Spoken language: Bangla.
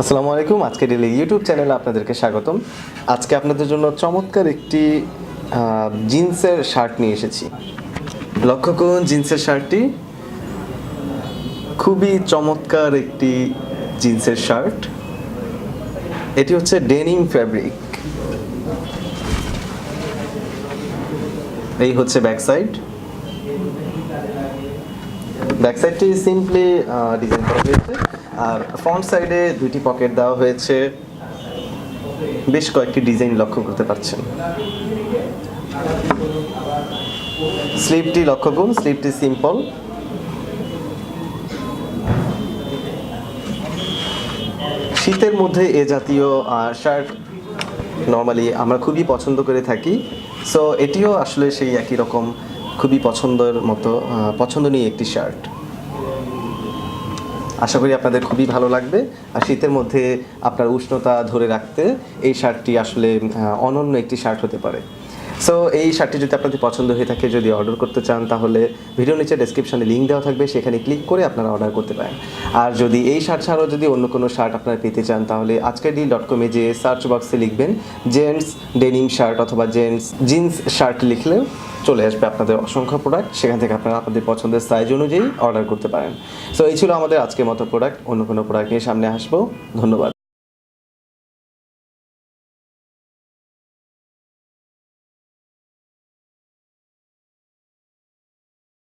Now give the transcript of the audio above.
আসসালামু আলাইকুম। আজকেরডেল ইউটিউব চ্যানেলে আপনাদেরকে স্বাগতম। আজকে আপনাদের জন্য চমৎকার একটি জিন্সের শার্ট নিয়ে এসেছি। লক্ষ্য করুন জিন্সের শার্টটি, খুবই চমৎকার একটি জিন্সের শার্ট। এটি হচ্ছে ডেনিম ফ্যাব্রিক। এই হচ্ছে ব্যাক সাইড। ব্যাক সাইডটি সিম্পলি ডিজাইন করা হয়েছে, আর ফ্রন্ট সাইডে দুইটি পকেট দেওয়া হয়েছে। বেশ কয়েকটি ডিজাইন লক্ষ্য করতে পারছেন। স্লিভটি লক্ষ্য করুন, স্লিভটি সিম্পল। শীতের মধ্যে এ জাতীয় শার্ট নর্মালি আমরা খুবই পছন্দ করে থাকি। সো এটিও আসলে সেই একই রকম খুবই পছন্দনীয় একটি শার্ট। আশা করি আপনাদের খুবই ভালো লাগবে। আর শীতের মধ্যে আপনার উষ্ণতা ধরে রাখতে এই শার্টটি আসলে অনন্য একটি শার্ট হতে পারে। সো এই শার্টটি যদি আপনাদের পছন্দ হয়ে থাকে, যদি অর্ডার করতে চান, তাহলে ভিডিও নিচে ডেসক্রিপশনে লিঙ্ক দেওয়া থাকবে, সেখানে ক্লিক করে আপনারা অর্ডার করতে পারেন। আর যদি এই শার্ট ছাড়াও যদি অন্য কোনো শার্ট আপনারা পেতে চান, তাহলে আজকেরডেal.com-এ যে সার্চ বক্সে লিখবেন জেন্টস ডেনিম শার্ট অথবা জেন্টস জিন্স শার্ট লিখলেও চলে আসবে আপনাদের অসংখ্য প্রোডাক্ট। সেখান থেকে আপনারা আপনাদের পছন্দের সাইজ অনুযায়ী অর্ডার করতে পারেন। সো এই ছিল আমাদের আজকের মতো প্রোডাক্ট। অন্য কোনো প্রোডাক্ট নিয়ে সামনে আসবো। ধন্যবাদ।